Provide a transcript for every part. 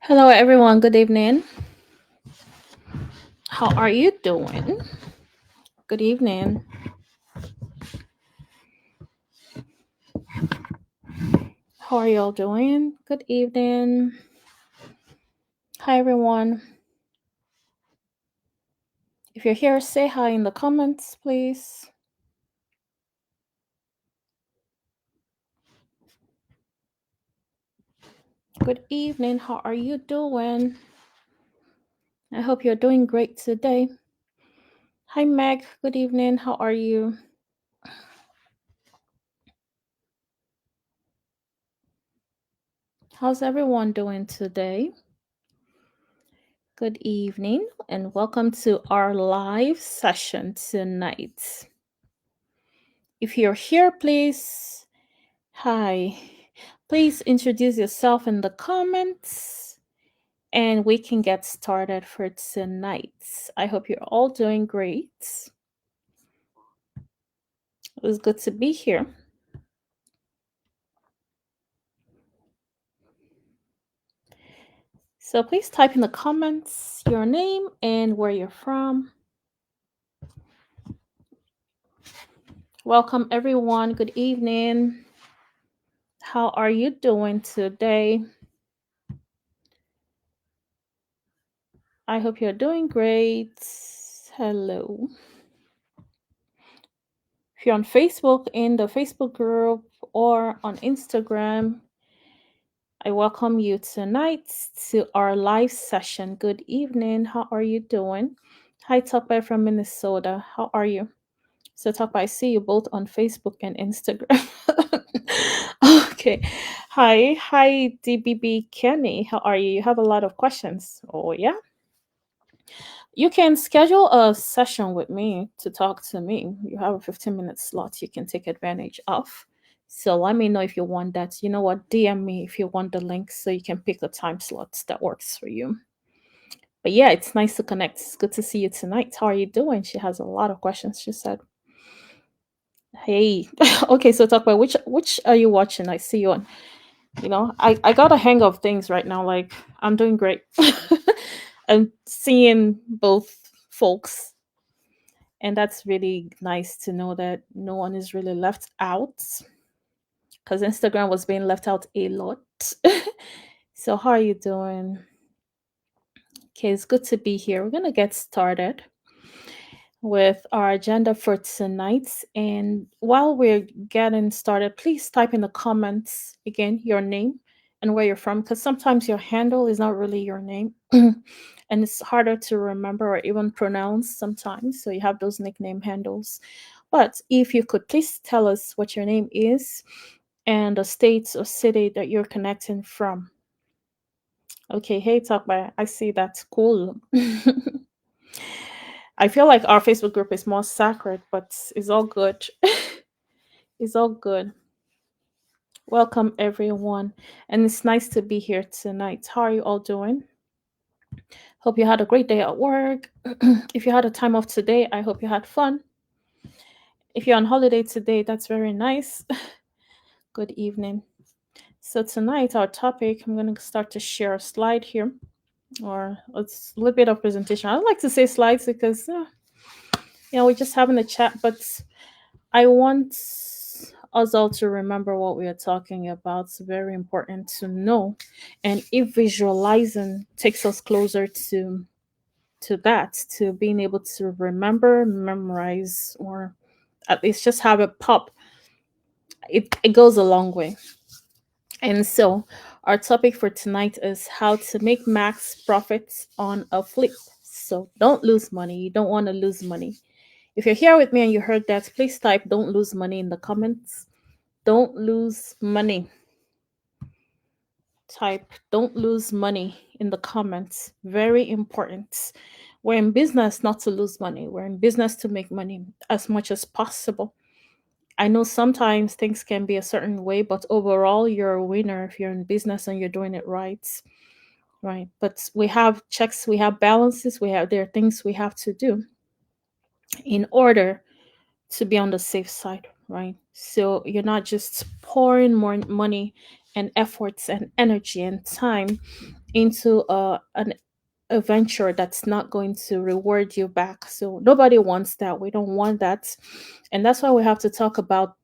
Hello, everyone. Good evening. How are you doing? Good evening. How are y'all doing? Good evening. Hi, everyone. If you're here, say hi in the comments, please. Good evening. How are you doing? I hope you're doing great today. Hi, Meg. Good evening. How are you? How's everyone doing today? Good evening, and welcome to our live session tonight. If you're here, please, hi. Please introduce yourself in the comments and we can get started for tonight. I hope you're all doing great. It was good to be here. So please type in the comments your name and where you're from. Welcome, everyone. Good evening. How are you doing today? I hope you're doing great. Hello. If you're on Facebook, in the Facebook group, or on Instagram, I welcome you tonight to our live session. Good evening. How are you doing? Hi, Talkby from Minnesota. How are you? So, Talkby, I see you both on Facebook and Instagram. Okay. Hi, DBB Kenny. How are you? You have a lot of questions. Oh, yeah. You can schedule a session with me to talk to me. You have a 15-minute slot you can take advantage of. So let me know if you want that. You know what? DM me if you want the link so you can pick the time slots that works for you. But yeah, it's nice to connect. It's good to see you tonight. How are you doing? She has a lot of questions. She said, "Hey, okay. So talk about which are you watching? I see you on. I got a hang of things right now. Like I'm doing great. I'm seeing both folks, and that's really nice to know that no one is really left out because Instagram was being left out a lot. So how are you doing? Okay, it's good to be here. We're gonna get started with our agenda for tonight. And while we're getting started, please type in the comments again your name and where you're from, because sometimes your handle is not really your name. And it's harder to remember or even pronounce sometimes. So you have those nickname handles. But if you could please tell us what your name is and the state or city that you're connecting from. Okay, hey Talkby, I see that's cool. I feel like our Facebook group is more sacred, but it's all good. It's all good. Welcome everyone, and it's nice to be here tonight. How are you all doing? Hope you had a great day at work. If you had a time off today, I hope you had fun. If you're on holiday today, that's very nice. Good evening. So, tonight, our topic, I'm going to start to share a slide here, or it's a little bit of presentation. I don't like to say slides because, we're just having a chat, but I want us all to remember what we are talking about. It's very important to know. And if visualizing takes us closer to that, to being able to remember, memorize, or at least just have it pop, it goes a long way. And so, our topic for tonight is how to make max profits on a flip. So, don't lose money. You don't want to lose money. If you're here with me and you heard that, please type "don't lose money" in the comments. Don't lose money. Type "don't lose money" in the comments. Very important. We're in business not to lose money. We're in business to make money as much as possible. I know sometimes things can be a certain way, but overall, you're a winner if you're in business and you're doing it right. Right. But we have checks, we have balances, there are things we have to do in order to be on the safe side, right? So you're not just pouring more money and efforts and energy and time into a venture that's not going to reward you back. So nobody wants that. We don't want that. And that's why we have to talk about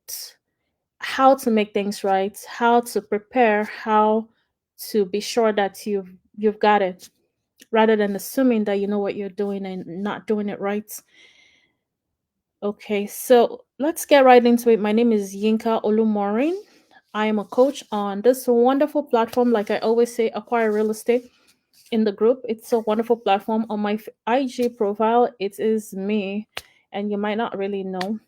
how to make things right, how to prepare, how to be sure that you've got it, rather than assuming that you know what you're doing and not doing it right. Okay, so let's get right into it. My name is Yinka Olumorin. I am a coach on this wonderful platform. Like I always say, Acquire Real Estate in the group. It's a wonderful platform. On my IG profile, it is me, and you might not really know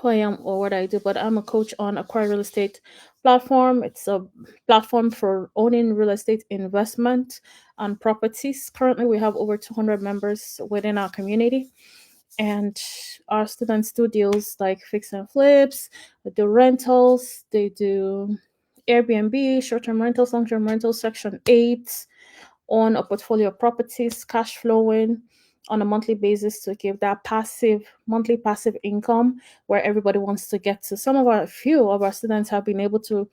who I am or what I do, but I'm a coach on Acquire Real Estate platform. It's a platform for owning real estate investment on properties. Currently, we have over 200 members within our community, and our students do deals like fix and flips, they do rentals, they do Airbnb, short-term rentals, long-term rentals, Section 8, on a portfolio of properties, cash flowing on a monthly basis to give that monthly passive income where everybody wants to get to. A few of our students have been able to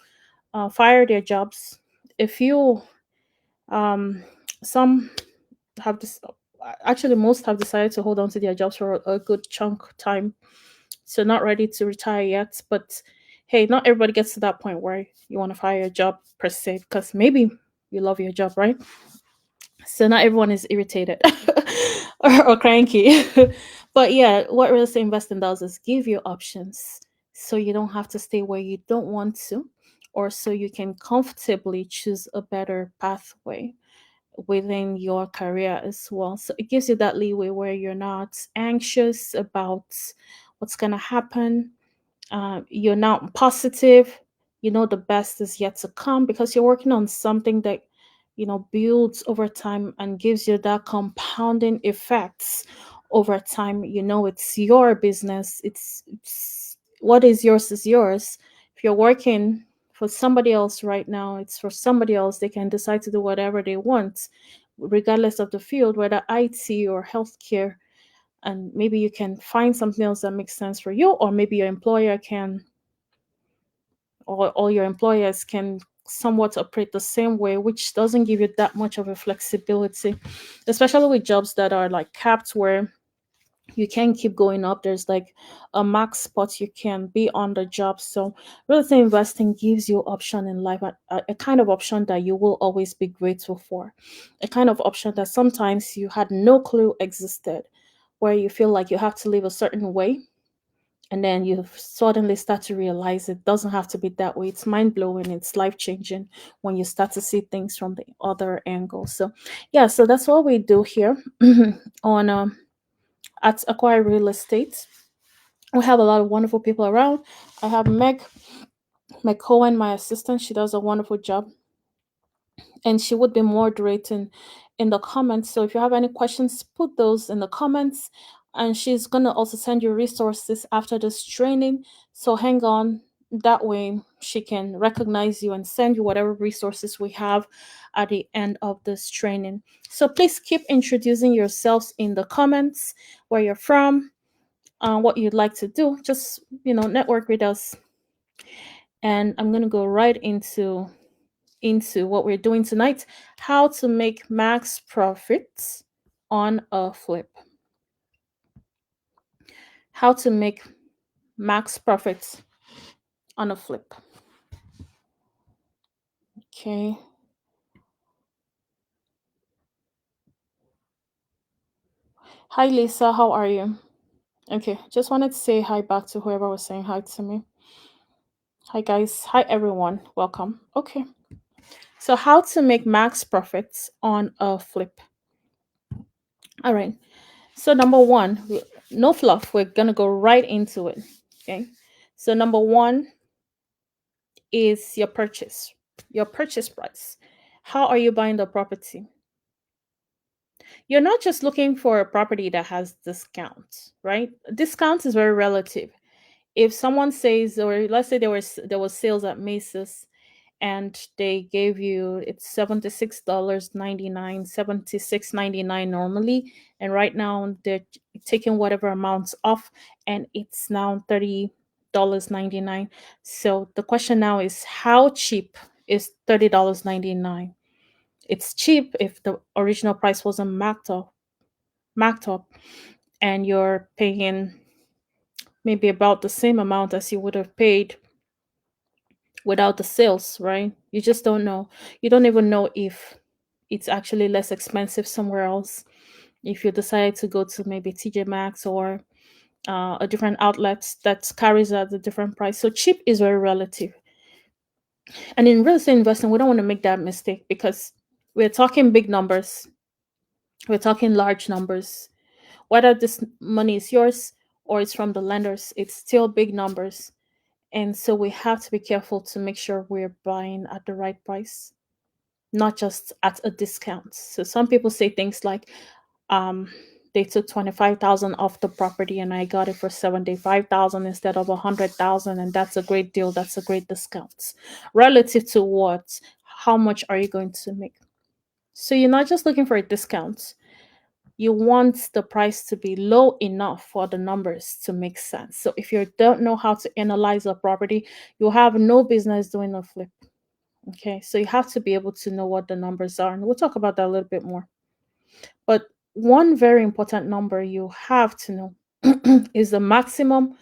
fire their jobs. A few, um, some have this. Actually, most have decided to hold on to their jobs for a good chunk time, so not ready to retire yet. But hey, not everybody gets to that point where you want to fire your job per se, because maybe you love your job, right? So not everyone is irritated or cranky. But yeah, what real estate investing does is give you options so you don't have to stay where you don't want to, or so you can comfortably choose a better pathway within your career as well. So it gives you that leeway where you're not anxious about what's going to happen. You're not positive. You know the best is yet to come because you're working on something that builds over time and gives you that compounding effects over time. You know it's your business. It's what is yours is yours. If you're working for somebody else right now, it's for somebody else. They can decide to do whatever they want, regardless of the field, whether IT or healthcare. And maybe you can find something else that makes sense for you, or maybe your employer can, or all your employers can somewhat operate the same way, which doesn't give you that much of a flexibility, especially with jobs that are like capped where you can keep going up. There's like a max spot you can be on the job. So real estate investing gives you option in life, a kind of option that you will always be grateful for, a kind of option that sometimes you had no clue existed, where you feel like you have to live a certain way, and then you suddenly start to realize it doesn't have to be that way. It's mind blowing, it's life changing when you start to see things from the other angle. So yeah, so that's what we do here on at Acquire Real Estate. We have a lot of wonderful people around. I have Meg Cohen, my assistant. She does a wonderful job, and she would be moderating in the comments. So if you have any questions, put those in the comments. And she's gonna also send you resources after this training. So hang on. That way, she can recognize you and send you whatever resources we have at the end of this training. So please keep introducing yourselves in the comments, where you're from, what you'd like to do. Just, network with us. And I'm going to go right into what we're doing tonight: how to make max profits on a flip. How to make max profits on a flip. Okay. Hi, Lisa. How are you? Okay. Just wanted to say hi back to whoever was saying hi to me. Hi, guys. Hi, everyone. Welcome. Okay. So, how to make max profits on a flip. All right. So, number one, no fluff. We're going to go right into it. Okay. So, number one is your purchase price. How are you buying the property? You're not just looking for a property that has discounts, right? Discounts is very relative. If someone says, or let's say there was sales at Macy's, and they gave you, it's $76.99, 76.99 normally, and right now they're taking whatever amounts off, and it's now $30.99. So the question now is, how cheap is $30.99? It's cheap if the original price wasn't marked up, and you're paying maybe about the same amount as you would have paid without the sales, right? You just don't know. You don't even know if it's actually less expensive somewhere else. If you decide to go to maybe TJ Maxx or a different outlet that carries at a different price. So cheap is very relative. And in real estate investing, we don't want to make that mistake, because we're talking big numbers. We're talking large numbers. Whether this money is yours or it's from the lenders, it's still big numbers. And so we have to be careful to make sure we're buying at the right price, not just at a discount. So some people say things like, um, they took 25,000 off the property and I got it for 75,000 instead of 100,000, and that's a great deal. That's a great discount. Relative to what? How much are you going to make? So you're not just looking for a discount. You want the price to be low enough for the numbers to make sense. So if you don't know how to analyze a property, you have no business doing a flip. Okay, so you have to be able to know what the numbers are, and we'll talk about that a little bit more. But one very important number you have to know is the maximum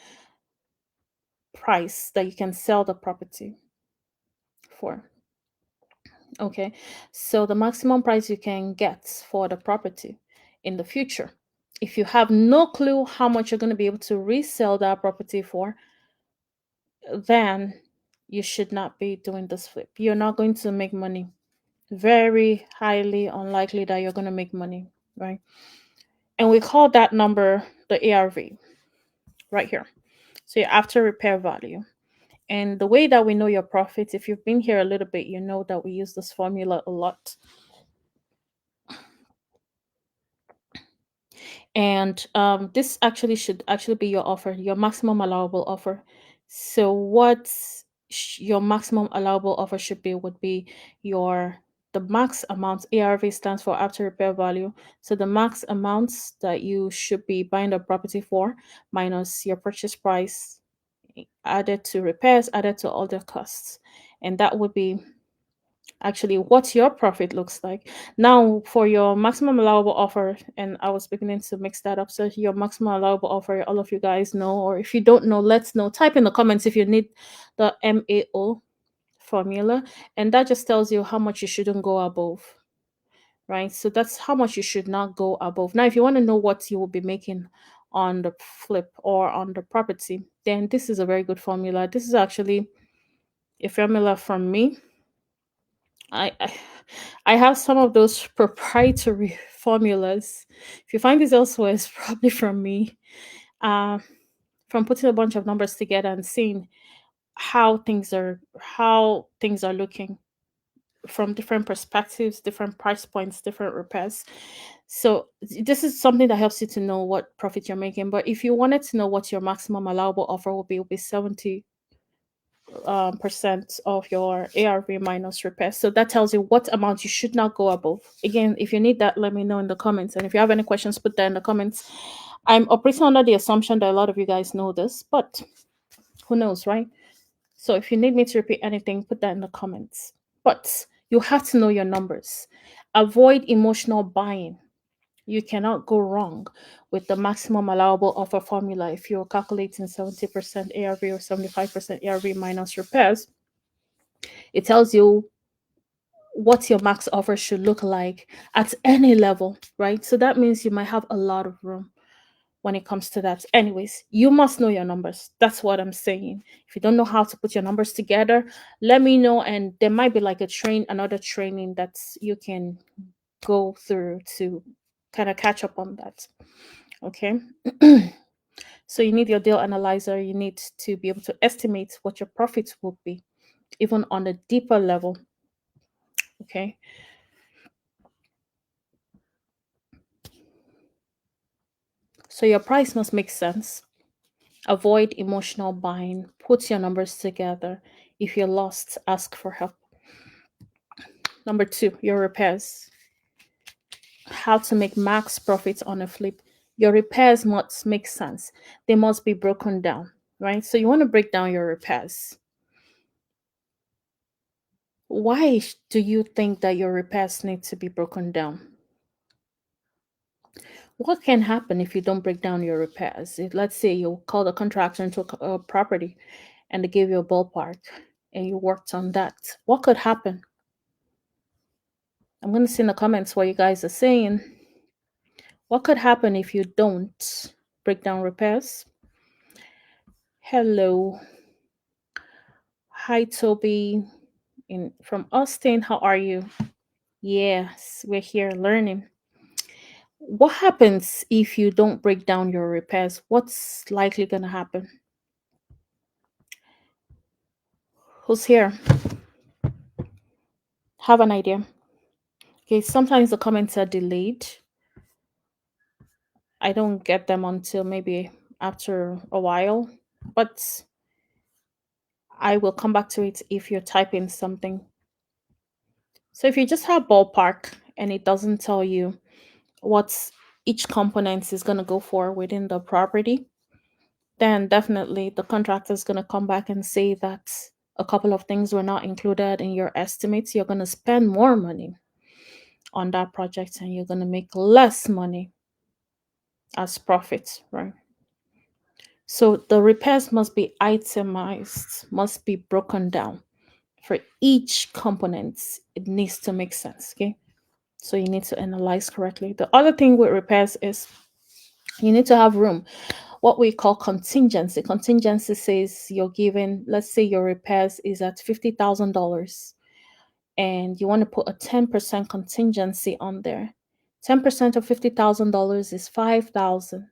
price that you can sell the property for. Okay, so the maximum price you can get for the property in the future. If you have no clue how much you're going to be able to resell that property for, then you should not be doing this flip. You're not going to make money. Very highly unlikely that you're going to make money, right? And we call that number the ARV right here. So your after repair value. And the way that we know your profits, if you've been here a little bit, you know that we use this formula a lot. And this actually should actually be your offer, your maximum allowable offer. So what your maximum allowable offer should be would be your the max amount. ARV stands for after repair value. So the max amounts that you should be buying the property for, minus your purchase price, added to repairs, added to all the costs. And that would be actually what your profit looks like. Now, for your maximum allowable offer, and I was beginning to mix that up. So, your maximum allowable offer, all of you guys know, or if you don't know, let's know. Type in the comments if you need the MAO formula, and that just tells you how much you shouldn't go above, right? So, that's how much you should not go above. Now, if you want to know what you will be making on the flip or on the property, then this is a very good formula. This is actually a formula from me. I I have some of those proprietary formulas. If you find this elsewhere, it's probably from me. Uh, from putting a bunch of numbers together and seeing how things are looking from different perspectives, different price points, different repairs. So this is something that helps you to know what profit you're making. But if you wanted to know what your maximum allowable offer will be 70 percent of your ARV minus repairs. So that tells you what amount you should not go above. Again, if you need that, let me know in the comments. And if you have any questions, put that in the comments. I'm operating under the assumption that a lot of you guys know this, but who knows, right? So if you need me to repeat anything, put that in the comments. But you have to know your numbers. Avoid emotional buying. You cannot go wrong with the maximum allowable offer formula if you're calculating 70% ARV or 75% ARV minus repairs. It tells you what your max offer should look like at any level, right? So that means you might have a lot of room when it comes to that. Anyways, you must know your numbers. That's what I'm saying. If you don't know how to put your numbers together, let me know. And there might be like another training that you can go through to kind of catch up on that. Okay. So you need your deal analyzer. You need to be able to estimate what your profits will be, even on a deeper level. Okay. So your price must make sense. Avoid emotional buying. Put your numbers together. If you're lost, ask for help. Number two, your repairs. How to make max profits on a flip. Your repairs must make sense. They must be broken down, right? So you want to break down your repairs. Why do you think that your repairs need to be broken down? What can happen if you don't break down your repairs? Let's say you call the contractor into a property and they gave you a ballpark and you worked on that. What could happen? I'm going to see in the comments what you guys are saying. What could happen if you don't break down repairs? Hello. Hi, Toby from Austin. How are you? Yes, we're here learning. What happens if you don't break down your repairs? What's likely going to happen? Who's here? Have an idea. Okay, sometimes the comments are delayed. I don't get them until maybe after a while, but I will come back to it if you're typing something. So if you just have ballpark and it doesn't tell you what each component is going to go for within the property, then definitely the contractor is going to come back and say that a couple of things were not included in your estimates. You're going to spend more money on that project and you're going to make less money as profit, right? So the repairs must be itemized, must be broken down for each component. It needs to make sense, okay? So you need to analyze correctly. The other thing with repairs is you need to have room. What we call contingency. Contingency says you're given, let's say your repairs is at $50,000 and you want to put a 10% contingency on there. 10% of $50,000 is 5,000.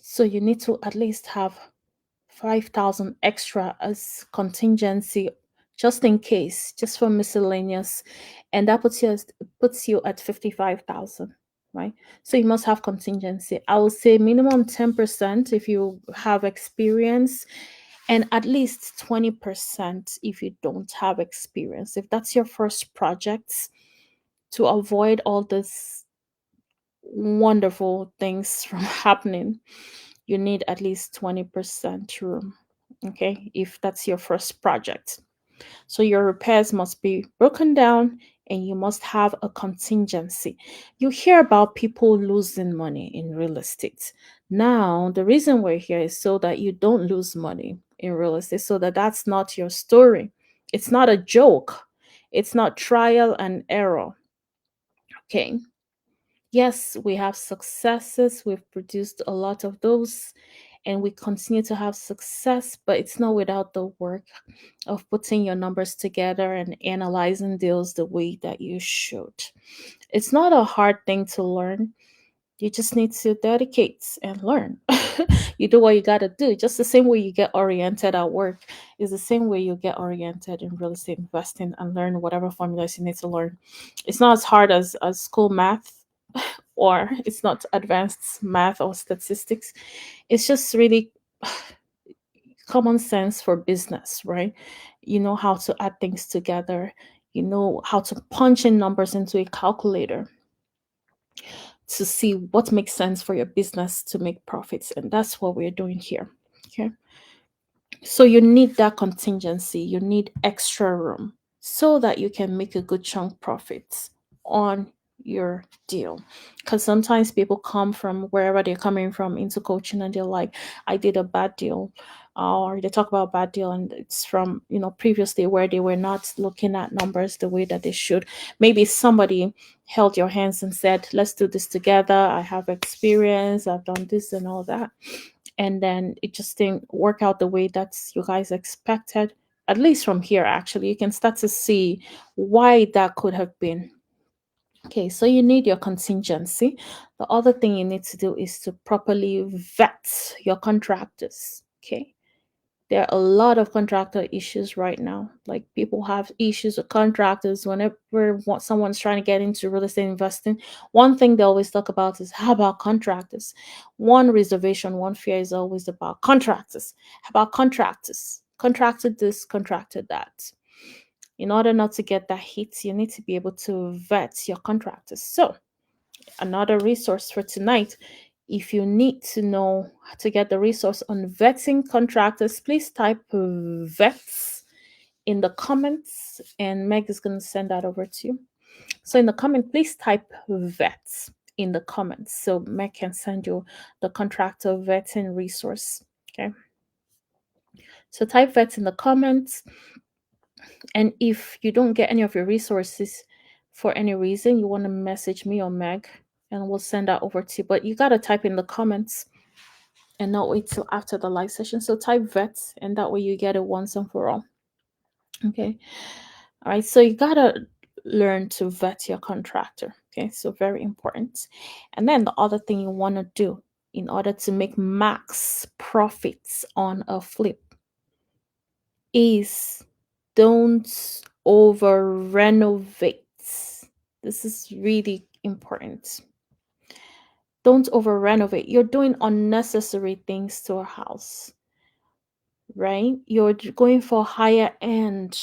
So you need to at least have 5,000 extra as contingency just in case, just for miscellaneous, and that puts you at 55,000, right? So you must have contingency. I would say minimum 10% if you have experience, and at least 20% if you don't have experience. If that's your first project, to avoid all this wonderful things from happening, you need at least 20% room. Okay, if that's your first project. So your repairs must be broken down and you must have a contingency. You hear about people losing money in real estate. Now, the reason we're here is so that you don't lose money in real estate, so that that's not your story. It's not a joke. It's not trial and error. Okay. Yes, we have successes. We've produced a lot of those and we continue to have success, but it's not without the work of putting your numbers together and analyzing deals the way that you should. It's not a hard thing to learn. You just need to dedicate and learn. You do what you got to do. Just the same way you get oriented at work is the same way you get oriented in real estate investing and learn whatever formulas you need to learn. It's not as hard as school math, or it's not advanced math or statistics. It's just really common sense for business, right? You know how to add things together. You know how to punch in numbers into a calculator to see what makes sense for your business to make profits. And that's what we're doing here. Okay. So you need that contingency, you need extra room so that you can make a good chunk profits on your deal. Because sometimes people come from wherever they're coming from into coaching and they're like, I did a bad deal. Or they talk about bad deal and it's from, previously where they were not looking at numbers the way that they should. Maybe somebody held your hands and said, let's do this together. I have experience, I've done this and all that, and then it just didn't work out the way that you guys expected. At least from here, actually, you can start to see why that could have been. Okay, so you need your contingency. The other thing you need to do is to properly vet your contractors. Okay, there are a lot of contractor issues right now. Like people have issues with contractors whenever someone's trying to get into real estate investing. One thing they always talk about is how about contractors? One reservation, one fear is always about contractors. How about contractors? Contracted this, contracted that. In order not to get that hit, you need to be able to vet your contractors. So another resource for tonight. If you need to know how to get the resource on vetting contractors, please type vets in the comments and Meg is going to send that over to you. So in the comment, please type vets in the comments so Meg can send you the contractor vetting resource. Okay. So type vets in the comments. And if you don't get any of your resources for any reason, you want to message me or Meg and we'll send that over to you. But you got to type in the comments and not wait till after the live session. So type vets and that way you get it once and for all. Okay. All right. So you got to learn to vet your contractor. Okay. So very important. And then the other thing you want to do in order to make max profits on a flip is don't over renovate. This is really important. Don't over renovate. You're doing unnecessary things to a house, right? You're going for higher end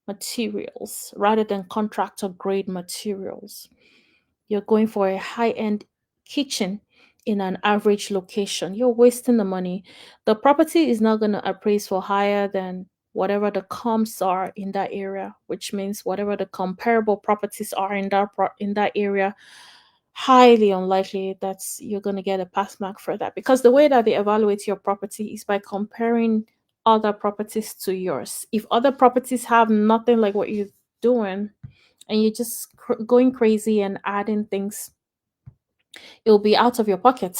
materials rather than contractor grade materials. You're going for a high end kitchen in an average location. You're wasting the money. The property is not going to appraise for higher than whatever the comps are in that area, which means whatever the comparable properties are in that area. Highly unlikely that you're going to get a pass mark for that, because the way that they evaluate your property is by comparing other properties to yours. If other properties have nothing like what you're doing and you're just going crazy and adding things, it'll be out of your pocket.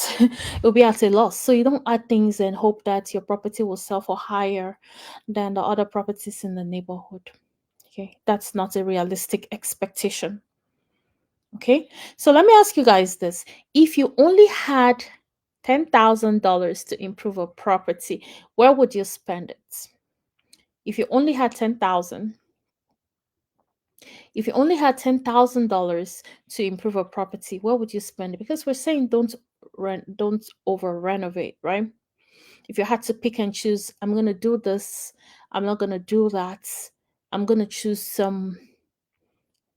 It'll be at a loss. So you don't add things and hope that your property will sell for higher than the other properties in the neighborhood. Okay, that's not a realistic expectation. Okay, so let me ask you guys this. If you only had $10,000 to improve a property, where would you spend it? If you only had 10,000, if you only had $10,000 to improve a property, where would you spend it? Because we're saying don't over renovate, right? If you had to pick and choose, I'm gonna do this, I'm not gonna do that. I'm gonna choose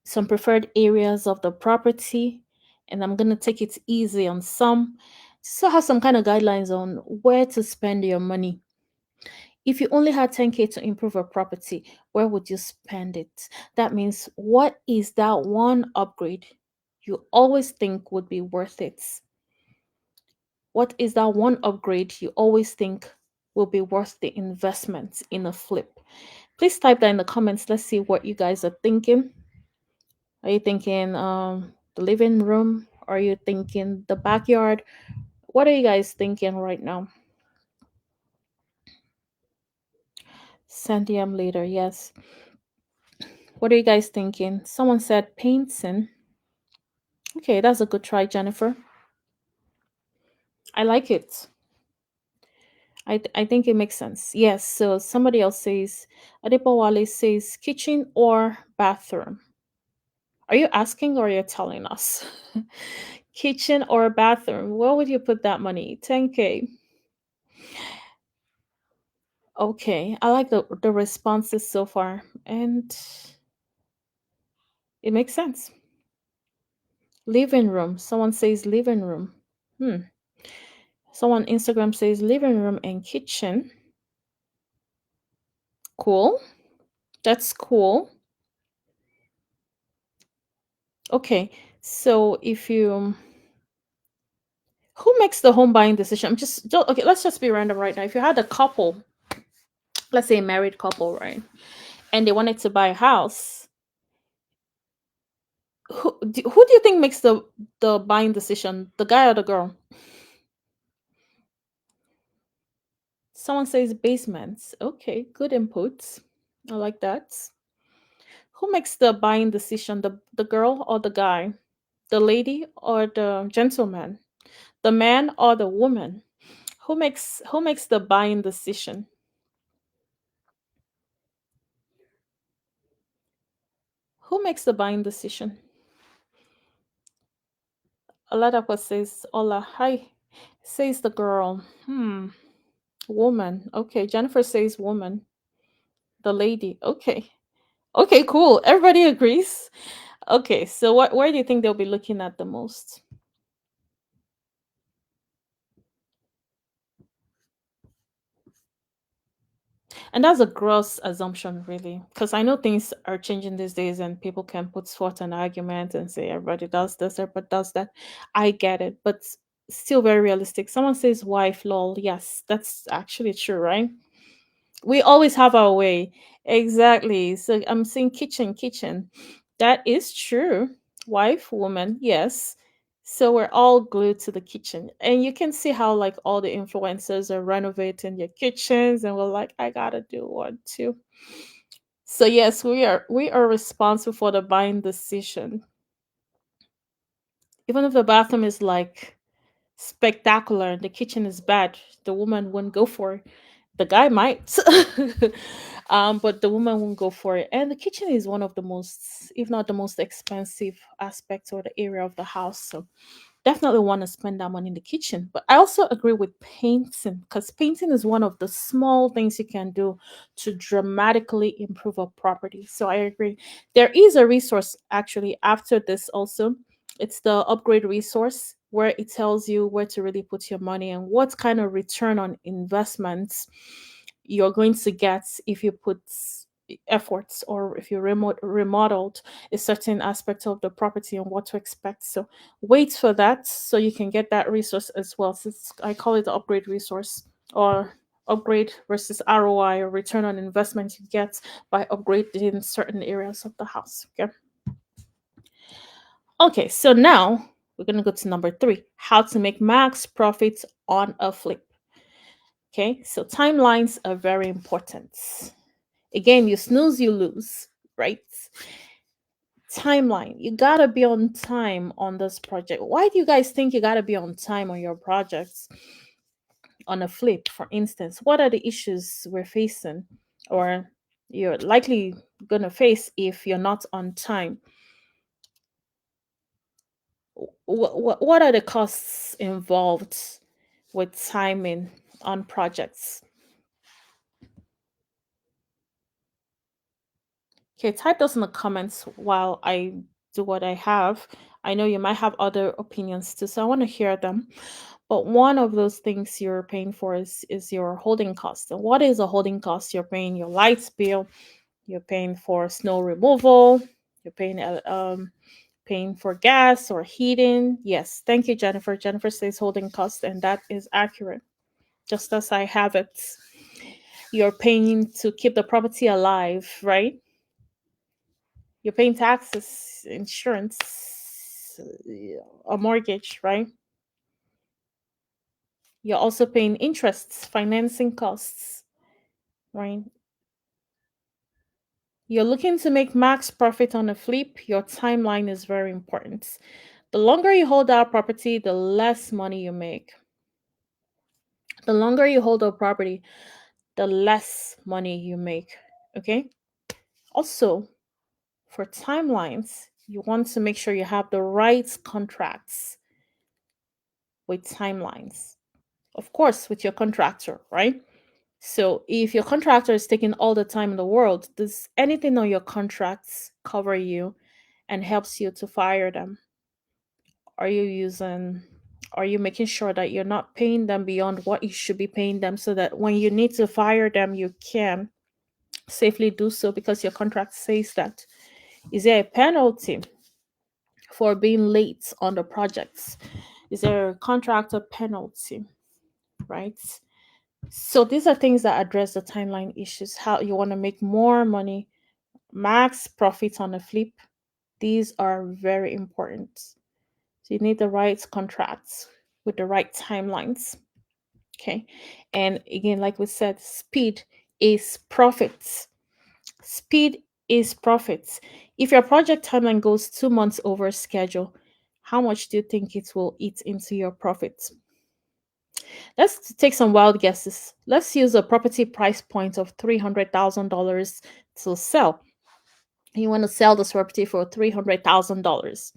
some preferred areas of the property and I'm going to take it easy on some. So have some kind of guidelines on where to spend your money. If you only had 10K to improve a property, where would you spend it? That means what is that one upgrade you always think would be worth it? What is that one upgrade you always think will be worth the investment in a flip? Please type that in the comments. Let's see what you guys are thinking. Are you thinking the living room? Are you thinking the backyard? What are you guys thinking right now? Send DM later, yes. What are you guys thinking? Someone said painting. Okay, that's a good try, Jennifer. I like it. I think it makes sense. Yes, so somebody else says, Adipawale says kitchen or bathroom. Are you asking or you're telling us? Kitchen or bathroom? Where would you put that money? 10K. Okay, I like the responses so far, and it makes sense. Living room. Someone says living room. Hmm. Someone Instagram says living room and kitchen. Cool. That's cool. Okay. So if you who makes the home buying decision? Okay, let's just be random right now. If you had a couple, let's say a married couple, right? And they wanted to buy a house, who do you think makes the buying decision? The guy or the girl? Someone says basements. Okay, good inputs. I like that. Who makes the buying decision? The girl or the guy? The lady or the gentleman? The man or the woman? Who makes the buying decision? Who makes the buying decision? Aladapo says Ola. Hi. Says the girl. Woman. Okay. Jennifer says woman. The lady. Okay. Okay, cool. Everybody agrees. Okay, so where do you think they'll be looking at the most? And that's a gross assumption, really, because I know things are changing these days, and people can put forth an argument and say everybody does this, everybody does that. I get it, but still very realistic. Someone says wife, lol. Yes, that's actually true, right? We always have our way. Exactly. So I'm saying kitchen, kitchen. That is true. Wife, woman, yes. So we're all glued to the kitchen. And you can see how like all the influencers are renovating their kitchens and we're like, I gotta do one too. So yes, we are responsible for the buying decision. Even if the bathroom is like spectacular and the kitchen is bad, the woman wouldn't go for it. The guy might. But the woman won't go for it. And the kitchen is one of the most, if not the most expensive aspects or the area of the house. So definitely want to spend that money in the kitchen. But I also agree with painting because painting is one of the small things you can do to dramatically improve a property. So I agree. There is a resource actually after this also. It's the upgrade resource where it tells you where to really put your money and what kind of return on investments you're going to get if you put efforts or if you remodeled a certain aspect of the property and what to expect. So wait for that so you can get that resource as well. Since I call it the upgrade resource or upgrade versus ROI or return on investment you get by upgrading certain areas of the house. Okay. Okay, so now we're gonna go to number three, how to make max profits on a flip. Okay, so timelines are very important. Again, you snooze, you lose, right? Timeline. You gotta be on time on this project. Why do you guys think you gotta be on time on your projects? On a flip, for instance, what are the issues we're facing or you're likely gonna face if you're not on time? What are the costs involved with timing on projects? Okay, type those in the comments while I do what I have. I know you might have other opinions too, so I want to hear them. But one of those things you're paying for is your holding cost. And what is a holding cost? You're paying your lights bill, you're paying for snow removal, you're paying for gas or heating. Yes, thank you, Jennifer. Jennifer says holding cost, and that is accurate. Just as I have it, you're paying to keep the property alive, right? You're paying taxes, insurance, a mortgage, right? You're also paying interests, financing costs, right? You're looking to make max profit on a flip, your timeline is very important. The longer you hold our property, the less money you make. The longer you hold a property, the less money you make. Okay? Also, for timelines, you want to make sure you have the right contracts with timelines. Of course, with your contractor, right? So if your contractor is taking all the time in the world, does anything on your contracts cover you and helps you to fire them? Are you using are you making sure that you're not paying them beyond what you should be paying them so that when you need to fire them you can safely do so because your contract says that? Is there a penalty for being late on the projects? Is there a contractor penalty? Right? So these are things that address the timeline issues. How you want to make more money, max profits on a flip. These are very important. So you need the right contracts with the right timelines. Okay. And again, like we said, speed is profits. Speed is profits. If your project timeline goes 2 months over schedule, how much do you think it will eat into your profits? Let's take some wild guesses. Let's use a property price point of $300,000 to sell. You want to sell this property for $300,000.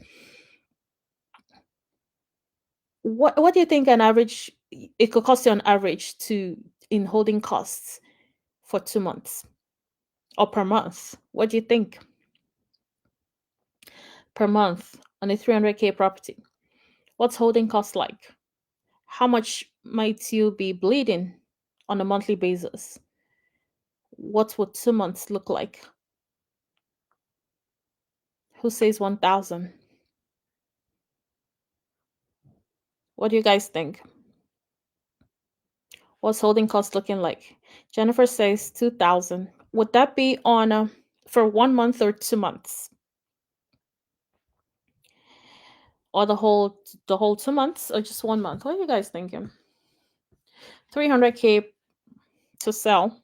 What do you think an average it could cost you on average to in holding costs for 2 months or per month? What do you think per month on a 300K property? What's holding cost like? How much might you be bleeding on a monthly basis? What would 2 months look like? Who says 1,000? What do you guys think? What's holding cost looking like? Jennifer says 2,000. Would that be on for 1 month or 2 months? Or the whole 2 months or just 1 month? What are you guys thinking? 300K to sell.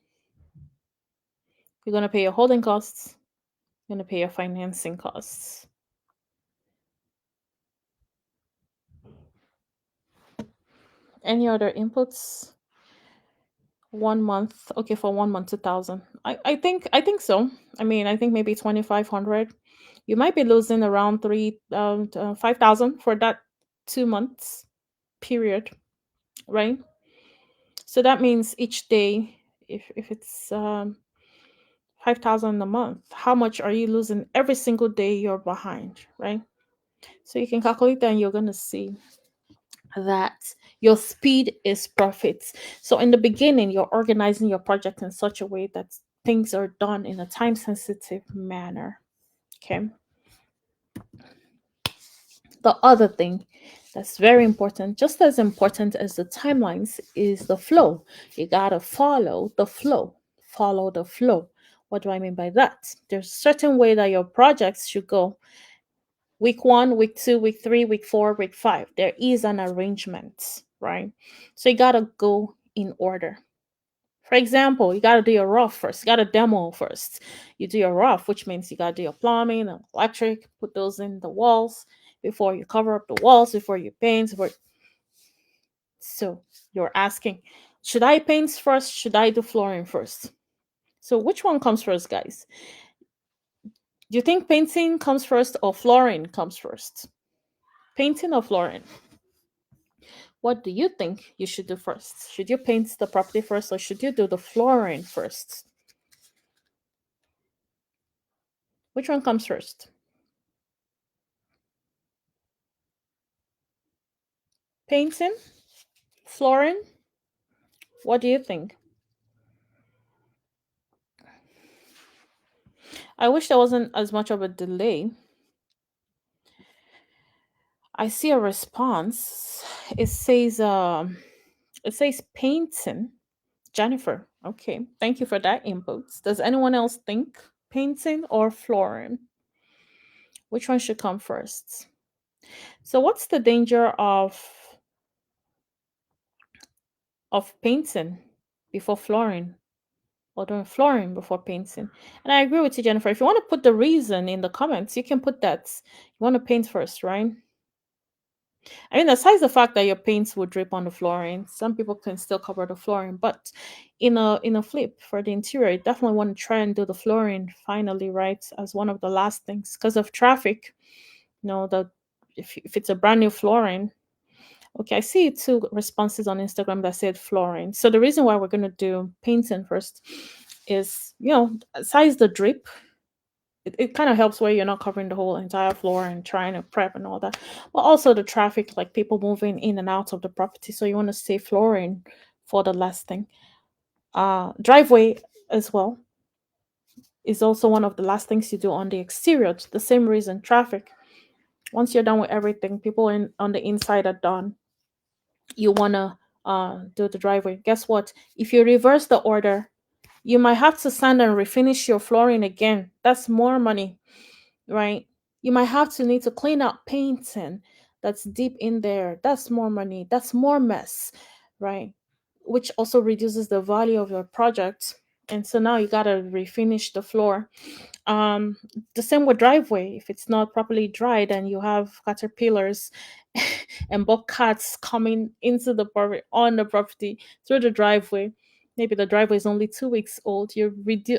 You're gonna pay your holding costs. You're gonna pay your financing costs. Any other inputs? 1 month. Okay, for 1 month, 2,000. I think so. I mean, I think maybe 2,500. You might be losing around 5,000 for that 2 months period, right? So that means each day, if it's 5,000 a month, how much are you losing every single day you're behind, right? So you can calculate that and you're going to see that your speed is profits. So in the beginning, you're organizing your project in such a way that things are done in a time sensitive manner. Okay. The other thing that's very important, just as important as the timelines, is the flow. You gotta follow the flow. Follow the flow. What do I mean by that? There's a certain way that your projects should go. Week 1, week 2, week 3, week 4, week 5. There is an arrangement, right? So you gotta go in order. For example, you gotta do your rough first. You gotta demo first. You do your rough, which means you gotta do your plumbing and electric, put those in the walls before you cover up the walls, before you paint. So you're asking, should I paint first? Should I do flooring first? So which one comes first, guys? Do you think painting comes first or flooring comes first? Painting or flooring? What do you think you should do first? Should you paint the property first or should you do the flooring first? Which one comes first? Painting? Flooring? What do you think? I wish there wasn't as much of a delay. I see a response. It says painting. Jennifer. Okay. Thank you for that input. Does anyone else think painting or flooring? Which one should come first? So what's the danger of painting before flooring or doing flooring before painting? And I agree with you, Jennifer. If you want to put the reason in the comments, you can put that. You want to paint first, right? I mean, aside the fact that your paints will drip on the flooring, some people can still cover the flooring. But in a flip for the interior, you definitely want to try and do the flooring finally, right? As one of the last things because of traffic. You know, if it's a brand new flooring, Okay, I see two responses on Instagram that said flooring. So the reason why we're going to do painting first is, besides the drip, it kind of helps where you're not covering the whole entire floor and trying to prep and all that. But also the traffic, like people moving in and out of the property. So you want to say flooring for the last thing. Driveway as well is also one of the last things you do on the exterior. The same reason, traffic. Once you're done with everything, people in on the inside are done. You wanna do the driveway. Guess what? If you reverse the order, you might have to sand and refinish your flooring again. That's more money, right? You might have to need to clean out painting that's deep in there. That's more money. That's more mess, right? Which also reduces the value of your project. And so now you gotta refinish the floor. um the same with driveway. If it's not properly dried and you have caterpillars and bobcats coming into the property on the property through the driveway, maybe the driveway is only 2 weeks old, you're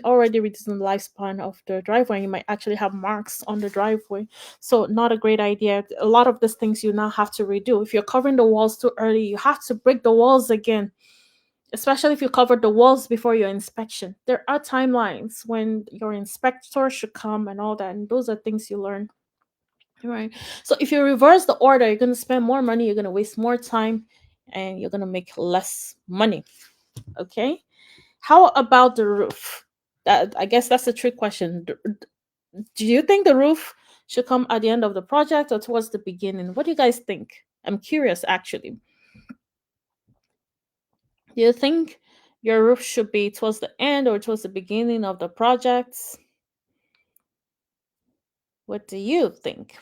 already reducing the lifespan of the driveway, and you might actually have marks on the driveway. So not a great idea. A lot of these things you now have to redo. If you're covering the walls too early, you have to break the walls again, especially if you covered the walls before your inspection. There are timelines when your inspector should come and all that, and those are things you learn. Right. So if you reverse the order, you're going to spend more money, you're going to waste more time, and you're going to make less money. Okay. How about the roof? That, I guess that's a trick question. Do you think the roof should come at the end of the project or towards the beginning? What do you guys think? I'm curious actually. Do you think your roof should be towards the end or towards the beginning of the project? What do you think?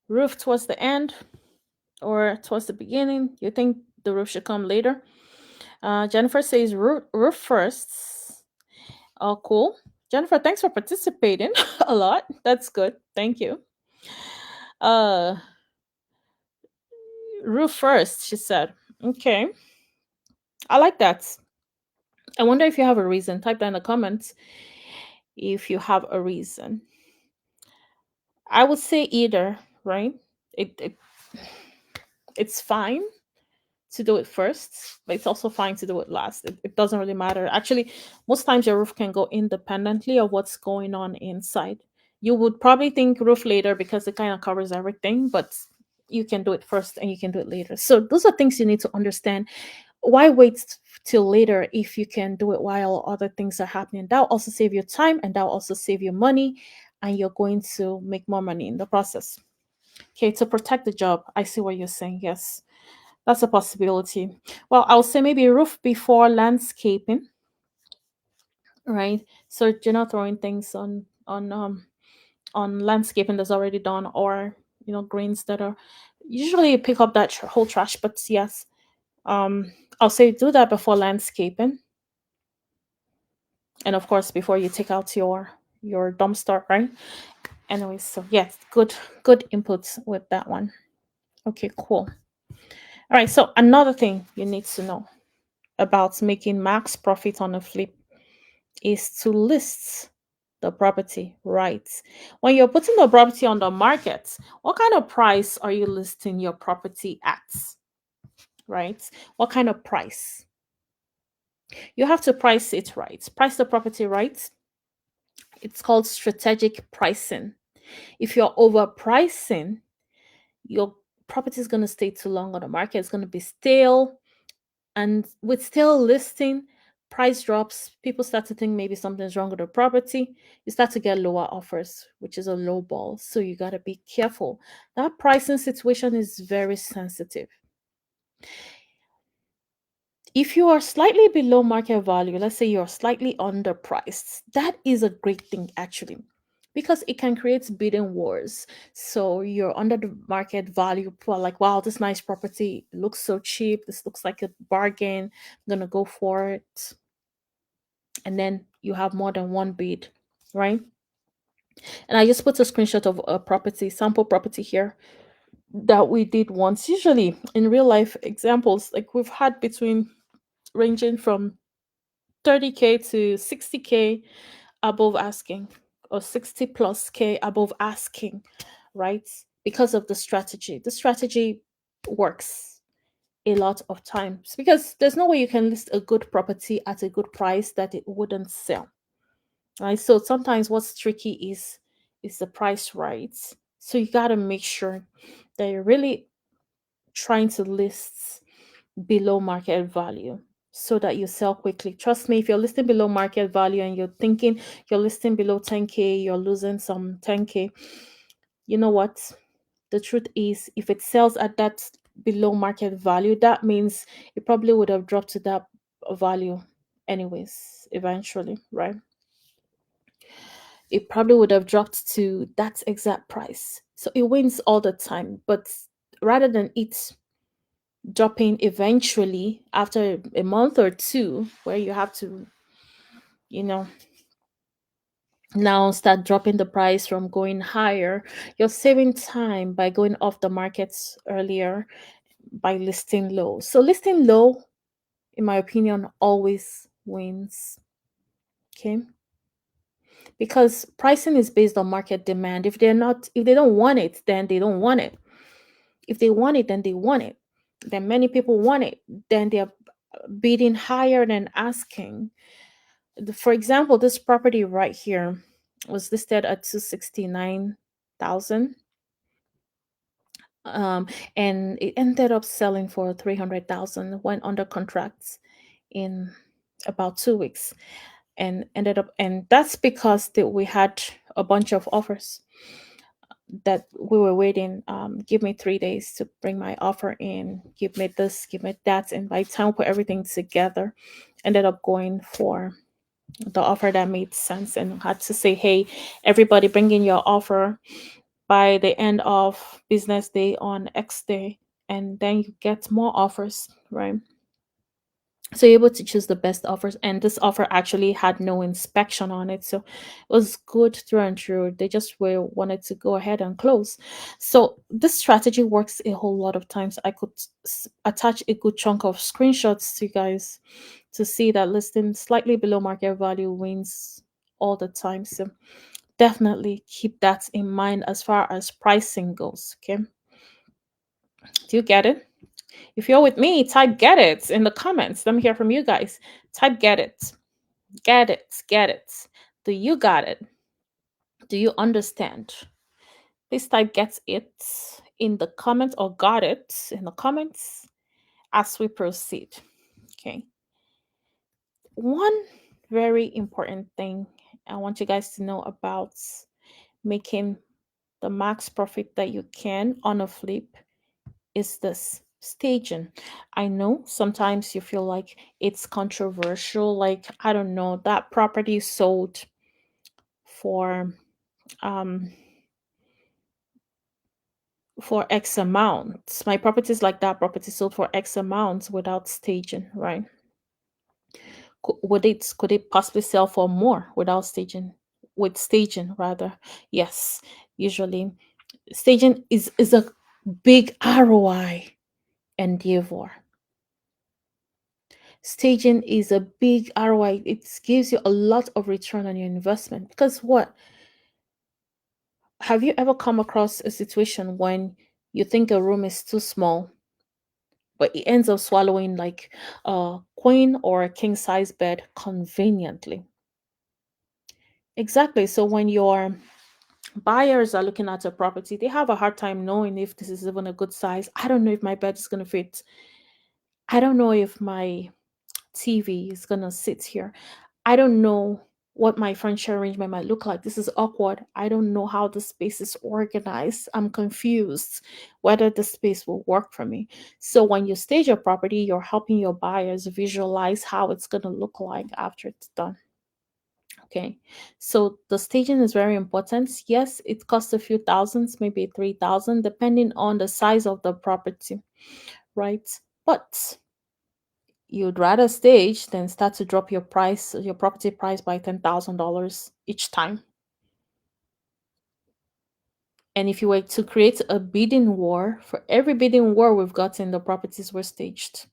Roof towards the end or towards the beginning? You think the roof should come later? Jennifer says roof first. Oh, cool. Jennifer, thanks for participating a lot. That's good. Thank you. Uh, Roof first, she said. Okay. I like that. I wonder if you have a reason. Type that in the comments if you have a reason. I would say either, right? It it's fine to do it first, but it's also fine to do it last. It doesn't really matter. Actually, most times your roof can go independently of what's going on inside. You would probably think roof later because it kind of covers everything, but you can do it first and you can do it later. So those are things you need to understand. Why wait till later if you can do it while other things are happening? That'll also save you time and that'll also save you money, and you're going to make more money in the process. Okay, to protect the job. I see what you're saying. Yes, that's a possibility. Well, I'll say maybe roof before landscaping, right? So you're not throwing things on landscaping that's already done, or greens that are usually you pick up that whole trash. But yes, I'll say do that before landscaping, and of course before you take out your dumpster, right? Anyways, so yes, good inputs with that one. Okay, cool. All right, so another thing you need to know about making max profit on a flip is to list the property right. When you're putting the property on the market, what kind of price are you listing your property at? Right? What kind of price? You have to price it right. Price the property right. It's called strategic pricing. If you're overpricing, your property is going to stay too long on the market. It's going to be stale. And with stale listing, price drops, people start to think maybe something's wrong with the property. You start to get lower offers, which is a low ball. So you got to be careful. That pricing situation is very sensitive. If you are slightly below market value, let's say you're slightly underpriced, that is a great thing actually, because it can create bidding wars. So you're under the market value, people are like, wow, this nice property looks so cheap. This looks like a bargain. I'm gonna go for it. And then you have more than one bid, right? And I just put a screenshot of a property, sample property here that we did once. Usually in real life examples, like we've had between ranging from 30K to 60K above asking, or 60 plus K above asking, right? because of the strategy. The strategy works a lot of times because there's no way you can list a good property at a good price that it wouldn't sell. Right? So sometimes what's tricky is the price right. So you got to make sure that you're really trying to list below market value so that you sell quickly. Trust me, if you're listing below market value and you're thinking you're listing below 10K, you're losing some 10K, you know what? The truth is, if it sells at that below market value, that means it probably would have dropped to that value anyways, eventually, right? It probably would have dropped to that exact price. So it wins all the time. But rather than it dropping eventually after a month or two, where you have to, you know, now start dropping the price from going higher, you're saving time by going off the markets earlier by listing low. So listing low, in my opinion, always wins. Okay. Because pricing is based on market demand. If they don't want it, then they don't want it. If they want it, then they want it. Then many people want it. Then they're bidding higher than asking. For example, this property right here was listed at 269,000, um, and it ended up selling for 300,000. Went under contracts in about 2 weeks, and ended up, and that's because we had a bunch of offers that we were waiting. Give me 3 days to bring my offer in. Give me this, give me that, and by the time we put everything together, ended up going for the offer that made sense and had to say, hey, everybody bring in your offer by the end of business day on X day, and then you get more offers, right? So you're able to choose the best offers, and this offer actually had no inspection on it, so it was good through and through. They just were wanted to go ahead and close. So this strategy works a whole lot of times. I could attach a good chunk of screenshots to you guys to see that listing slightly below market value wins all the time. So definitely keep that in mind as far as pricing goes. Okay, do you get it? If you're with me, type get it in the comments. Let me hear from you guys. Type get it. Get it. Get it. Do you got it? Do you understand? Please type get it in the comments or got it in the comments as we proceed. Okay. One very important thing I want you guys to know about making the max profit that you can on a flip is this staging. I know sometimes you feel like it's controversial, like I don't know, that property sold for um for X amount. My properties like that property sold for X amounts without staging, right? Could it possibly sell for more without staging? With staging rather. Yes. Usually staging is a big ROI endeavor. Staging is a big ROI. It gives you a lot of return on your investment. Because what? Have you ever come across a situation when you think a room is too small, but it ends up swallowing like a queen or a king size bed conveniently? Exactly. So when your buyers are looking at a property, they have a hard time knowing if this is even a good size. I don't know if my bed is going to fit. I don't know if my TV is going to sit here. I don't know what my furniture arrangement might look like. This is awkward. I don't know how the space is organized. I'm confused whether the space will work for me. So when you stage your property, you're helping your buyers visualize how it's going to look like after it's done. Okay. So the staging is very important. Yes, it costs a few thousands, maybe 3,000, depending on the size of the property, right? But you'd rather stage than start to drop your property price by $10,000 each time. And if you were to create a bidding war, for every bidding war we've gotten, the properties were staged.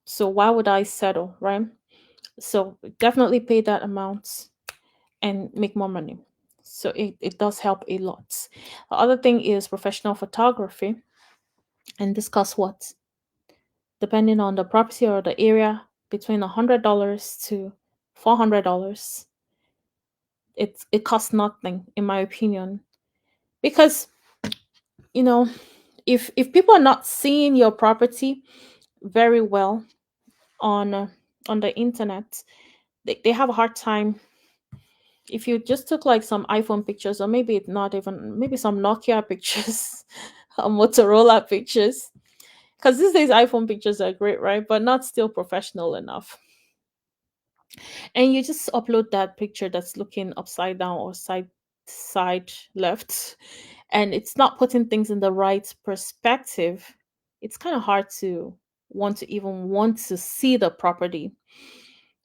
So why would I settle, right? So definitely pay that amount and make more money. So it does help a lot. The other thing is professional photography, and this costs what? Depending on the property or the area, between $100 to $400. It costs nothing, in my opinion, because you know if people are not seeing your property very well on on the internet, they have a hard time. If you just took like some iPhone pictures, or maybe it's not even, maybe some Nokia pictures or Motorola pictures, because these days iPhone pictures are great, right? But not still professional enough. And you just upload that picture that's looking upside down or side left, and it's not putting things in the right perspective. It's kind of hard to want to see the property.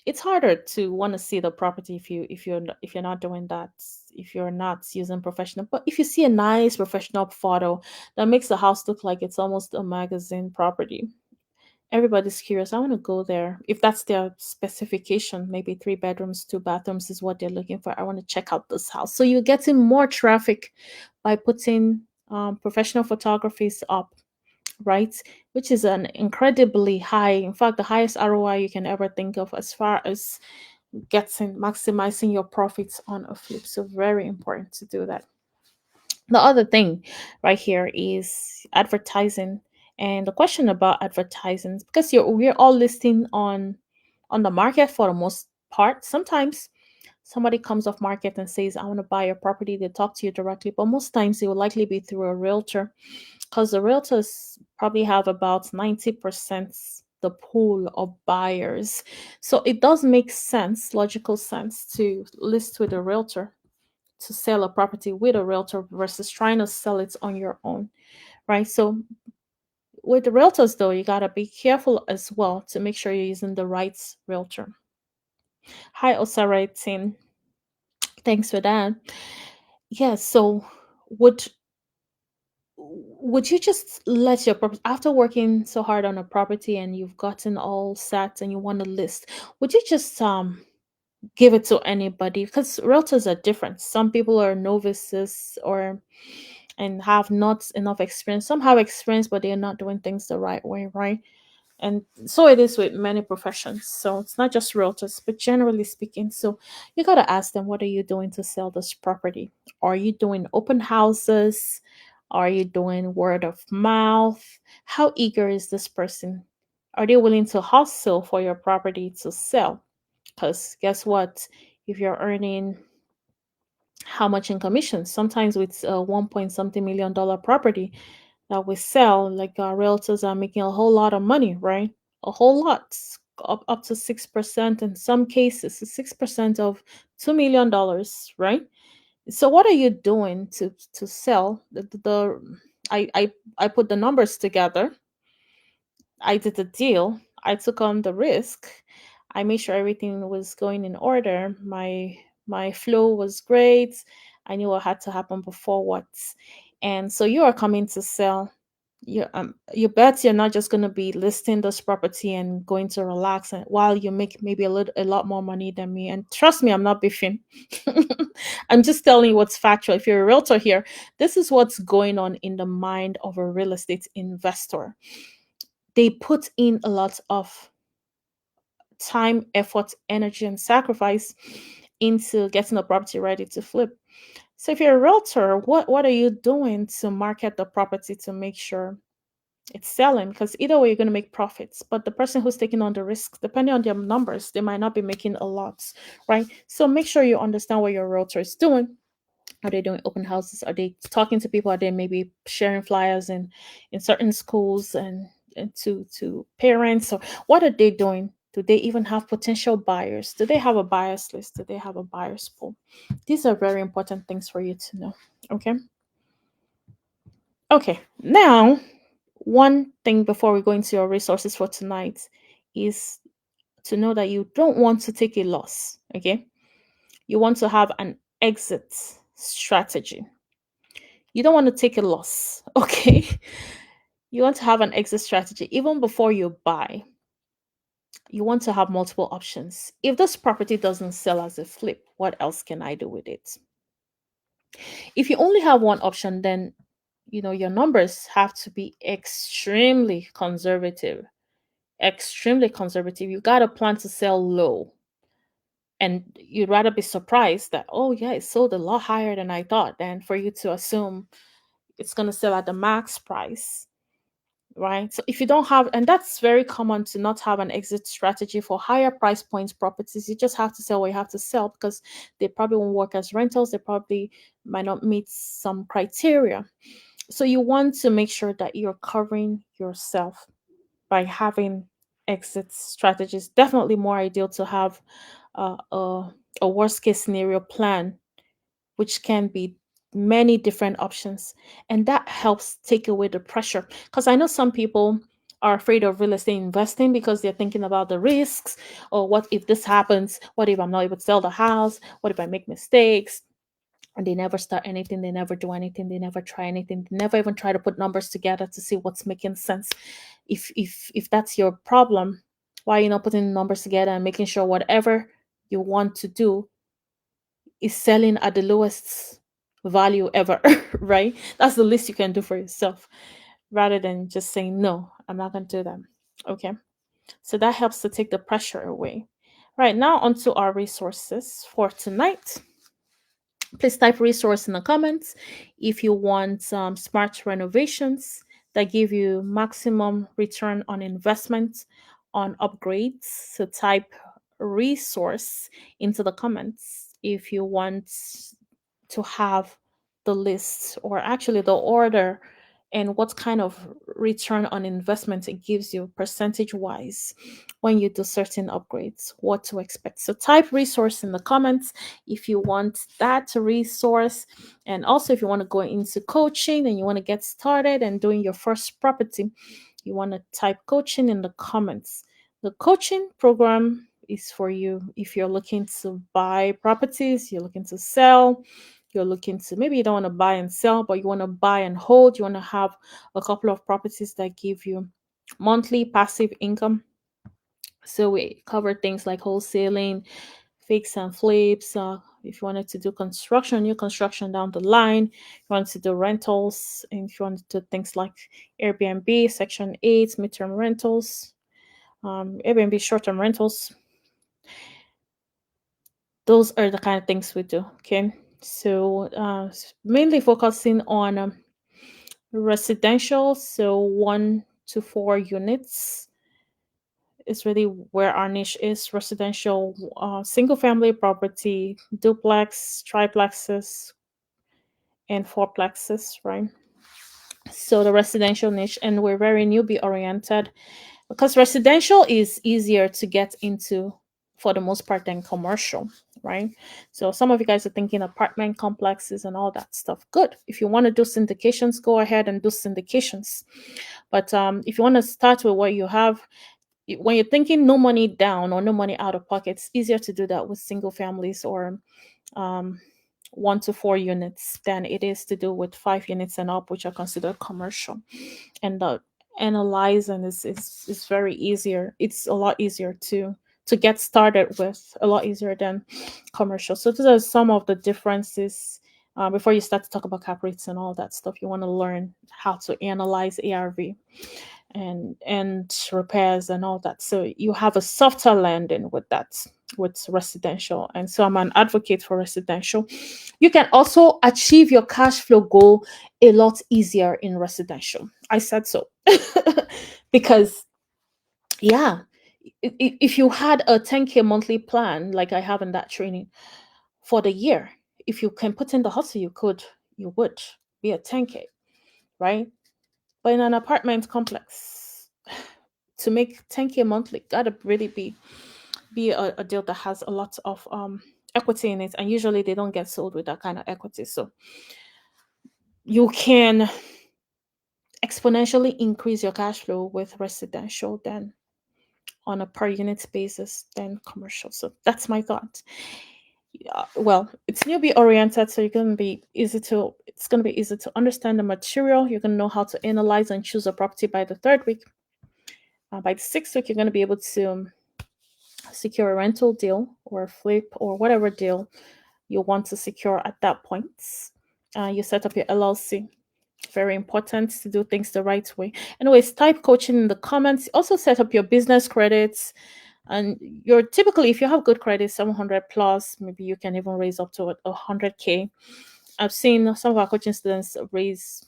It's harder to want to see the property if you're not doing that, if you're not using professional. But if you see a nice professional photo that makes the house look like it's almost a magazine property, everybody's curious. I want to go there. If that's their specification, maybe 3 bedrooms, 2 bathrooms is what they're looking for. I want to check out this house. So you're getting more traffic by putting professional photographies up, right? Which is an incredibly high, in fact, the highest ROI you can ever think of as far as getting maximizing your profits on a flip. So very important to do that. The other thing right here is advertising, and the question about advertising, because we're all listing on the market for the most part. Sometimes somebody comes off market and says, I want to buy a property. They talk to you directly, but most times it will likely be through a realtor, because the realtors probably have about 90% the pool of buyers. So it does make sense, logical sense, to list with a realtor, to sell a property with a realtor versus trying to sell it on your own, right? So with the realtors though, you gotta be careful as well to make sure you're using the right realtor. Hi Osaratin, thanks for that. Yeah, so would would you just let your property, after working so hard on a property and you've gotten all set and you want to list, would you just give it to anybody? Because realtors are different. Some people are novices or and have not enough experience. Some have experience, but they're not doing things the right way, right? And so it is with many professions. So it's not just realtors, but generally speaking. So you got to ask them, what are you doing to sell this property? Are you doing open houses? Are you doing word of mouth? How eager is this person? Are they willing to hustle for your property to sell? Because guess what? If you're earning how much in commissions, sometimes with a 1 point something million property that we sell, like our realtors are making a whole lot of money, right? A whole lot, up to 6% in some cases, 6% of $2 million, right? So what are you doing to sell I put the numbers together. I did the deal. I took on the risk. I made sure everything was going in order. My flow was great. I knew what had to happen before what. And so you are coming to sell. You bet you're not just going to be listing this property and going to relax and while you make maybe a lot more money than me. And trust me, I'm not beefing. I'm just telling you what's factual. If you're a realtor here, this is what's going on in the mind of a real estate investor. They put in a lot of time, effort, energy, and sacrifice into getting a property ready to flip. So if you're a realtor, what are you doing to market the property to make sure it's selling? Because either way, you're going to make profits. But the person who's taking on the risk, depending on their numbers, they might not be making a lot, right? So make sure you understand what your realtor is doing. Are they doing open houses? Are they talking to people? Are they maybe sharing flyers in certain schools and to parents? Or what are they doing? Do they even have potential buyers? Do they have a buyers list? Do they have a buyers pool? These are very important things for you to know. Okay. Okay. Now, one thing before we go into your resources for tonight is to know that you don't want to take a loss. Okay. You want to have an exit strategy. You don't want to take a loss. Okay. You want to have an exit strategy even before you buy. You want to have multiple options. If this property doesn't sell as a flip, what else can I do with it? If you only have one option, then your numbers have to be extremely conservative. Extremely conservative. You got to plan to sell low, and you'd rather be surprised that, oh yeah, it sold a lot higher than I thought, than for you to assume it's going to sell at the max price, right? So if you don't have, and that's very common to not have an exit strategy for higher price points properties, you just have to sell what you have to sell because they probably won't work as rentals. They probably might not meet some criteria. So you want to make sure that you're covering yourself by having exit strategies. Definitely more ideal to have uh, a, a worst case scenario plan, which can be many different options. And that helps take away the pressure. Because I know some people are afraid of real estate investing because they're thinking about the risks, or what if this happens? What if I'm not able to sell the house? What if I make mistakes? And they never start anything, they never do anything, they never try anything, they never even try to put numbers together to see what's making sense. If that's your problem, why are you not putting numbers together and making sure whatever you want to do is selling at the lowest value ever? Right? That's the least you can do for yourself, rather than just saying no, I'm not going to do that. Okay, so that helps to take the pressure away. Right, now onto our resources for tonight. Please type resource in the comments if you want smart renovations that give you maximum return on investment on upgrades. So type resource into the comments if you want to have the list, or actually the order, and what kind of return on investment it gives you percentage wise when you do certain upgrades, what to expect. So type resource in the comments if you want that resource. And also, if you want to go into coaching and you want to get started and doing your first property, you want to type coaching in the comments. The coaching program is for you if you're looking to buy properties, you're looking to sell, you're looking to, maybe you don't want to buy and sell, but you want to buy and hold, you want to have a couple of properties that give you monthly passive income. So we cover things like wholesaling, fix and flips. If you wanted to do construction, new construction down the line, you want to do rentals, and if you want to do things like Airbnb, Section 8, midterm rentals, Airbnb short-term rentals, those are the kind of things we do. Okay, so mainly focusing on residential, so 1 to 4 units is really where our niche is. Residential, single family property, duplex, triplexes, and fourplexes, right? So the residential niche, and we're very newbie oriented because residential is easier to get into for the most part than commercial, right? So some of you guys are thinking apartment complexes and all that stuff. Good. If you want to do syndications, go ahead and do syndications. But if you want to start with what you have, when you're thinking no money down or no money out of pocket, it's easier to do that with single families or um, 1 to 4 units than it is to do with 5 units and up, which are considered commercial. And the analyzing is very easier. It's a lot easier to get started with, a lot easier than commercial. So those are some of the differences. Before you start to talk about cap rates and all that stuff, you want to learn how to analyze ARV and repairs and all that. So you have a softer landing with that, with residential. And so I'm an advocate for residential. You can also achieve your cash flow goal a lot easier in residential. I said so. Because yeah, if you had a 10K monthly plan like I have in that training for the year, if you can put in the hustle, you would be at 10K, right? But in an apartment complex, to make 10K monthly, gotta really be a deal that has a lot of equity in it, and usually they don't get sold with that kind of equity. So you can exponentially increase your cash flow with residential than on a per unit basis than commercial. So that's my thought. Yeah, well, it's newbie oriented, so it's gonna be easy to understand the material. You're gonna know how to analyze and choose a property by the third week. By the sixth week, you're gonna be able to secure a rental deal or a flip or whatever deal you want to secure at that point. You set up your LLC. Very important to do things the right way. Anyways, type coaching in the comments. Also set up your business credits. And you're typically, if you have good credit, 700 plus, maybe you can even raise up to 100K. I've seen some of our coaching students raise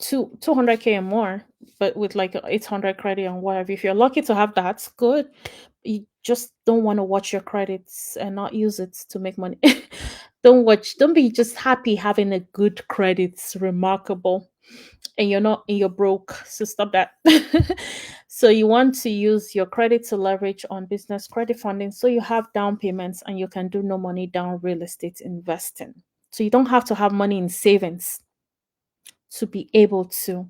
200K and more, but with like 800 credit and whatever. If you're lucky to have that, good. You just don't want to watch your credits and not use it to make money. Don't be just happy having a good credits remarkable and you're broke. So stop that. So you want to use your credit to leverage on business credit funding so you have down payments and you can do no money down real estate investing. So you don't have to have money in savings to be able to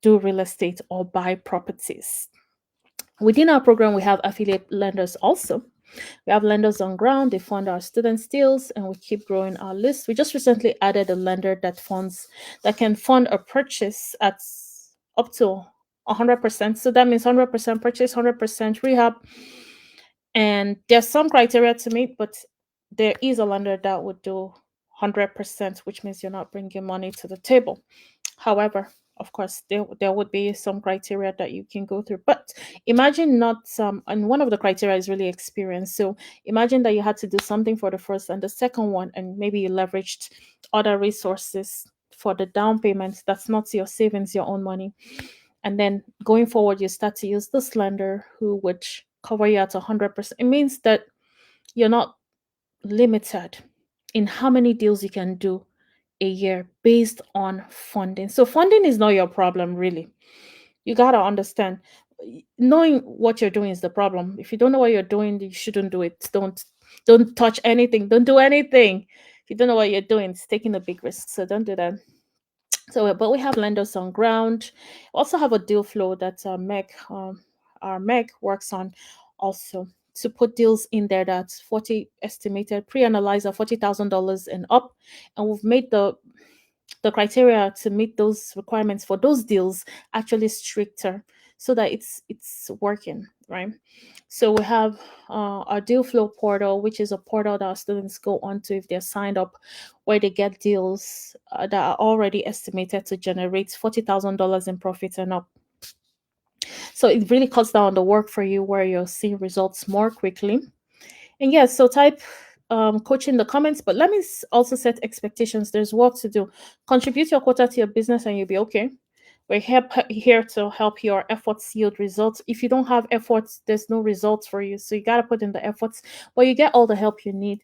do real estate or buy properties. Within our program, we have affiliate lenders also. We have lenders on ground, they fund our students' deals, and we keep growing our list. We just recently added a lender that can fund a purchase at up to 100%. So that means 100% purchase, 100% rehab. And there's some criteria to meet, but there is a lender that would do 100%, which means you're not bringing money to the table. However, of course, there would be some criteria that you can go through. But imagine not and one of the criteria is really experience. So imagine that you had to do something for the first and the second one, and maybe you leveraged other resources for the down payment. That's not your savings, your own money. And then going forward, you start to use this lender who would cover you at 100%. It means that you're not limited in how many deals you can do a year based on funding. So funding is not your problem really. You got to understand knowing what you're doing is the problem. If you don't know what you're doing, you shouldn't do it. Don't touch anything. Don't do anything. If you don't know what you're doing, it's taking a big risk. So don't do that. So, but we have lenders on ground. We also have a deal flow that our Meg works on also to put deals in there that's 40 estimated pre-analyzer $40,000 and up, and we've made the criteria to meet those requirements for those deals actually stricter so that it's working right. So we have our deal flow portal, which is a portal that our students go onto if they're signed up, where they get deals that are already estimated to generate $40,000 in profit and up. So it really cuts down the work for you, where you're seeing results more quickly. And yes, so type coach in the comments, but let me also set expectations. There's work to do. Contribute your quota to your business and you'll be okay. We're here to help your efforts yield results. If you don't have efforts, there's no results for you. So you got to put in the efforts, but you get all the help you need,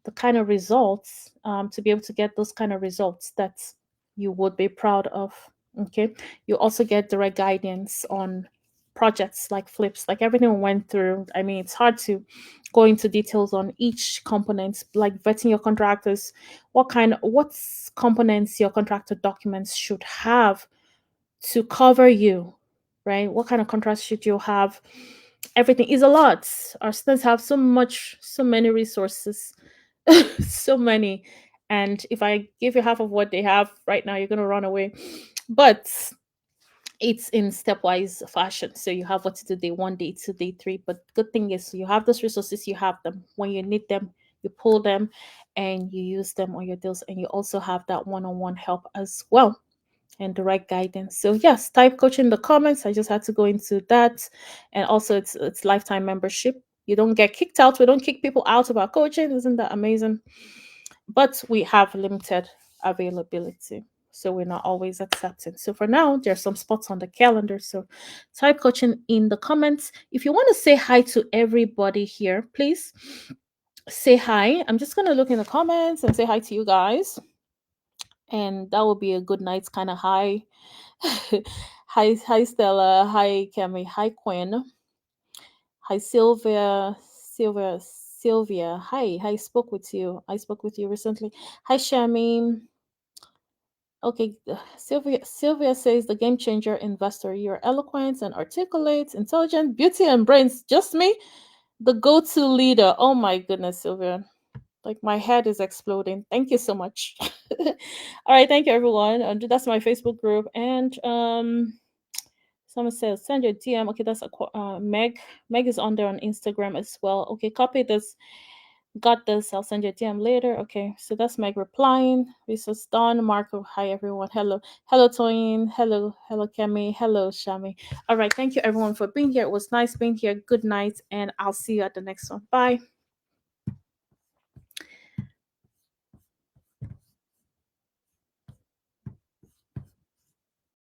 the kind of results to be able to get those kind of results that you would be proud of. Okay. You also get direct guidance on projects like flips, like everything we went through. I mean, it's hard to go into details on each component, like vetting your contractors, what components your contractor documents should have to cover you, right? What kind of contracts should you have? Everything is a lot. Our students have so many resources, so many. And if I give you half of what they have right now, you're going to run away. But it's in stepwise fashion. So you have what to do day one, day two, day three. But good thing is you have those resources, you have them. When you need them, you pull them and you use them on your deals. And you also have that one-on-one help as well and the right guidance. So yes, type coach in the comments. I just had to go into that. And also it's lifetime membership. You don't get kicked out. We don't kick people out of our coaching. Isn't that amazing? But we have limited availability. So we're not always accepting. So for now, there's some spots on the calendar. So type coaching in the comments. If you want to say hi to everybody here, please say hi. I'm just gonna look in the comments and say hi to you guys. And that will be a good night's kind of hi. Hi Stella. Hi Kemi. Hi Quinn. Hi Sylvia. Hi. I spoke with you. I spoke with you recently. Hi Shami. Okay, Sylvia says the game changer investor. You're eloquent and articulate, intelligent, beauty and brains. Just me, the go-to leader. Oh my goodness, Sylvia. Like my head is exploding. Thank you so much. All right, thank you everyone. That's my Facebook group. And someone says send your DM. Okay, that's Meg. Meg is on there on Instagram as well. Okay, copy this. Got this. I'll send you a DM later. Okay, so that's Meg replying. This is Don Marco. Hi everyone. Hello. Hello Toyin. Hello Kemi. Hello Shami. All right, thank you everyone for being here. It was nice being here. Good night, and I'll see you at the next one. Bye.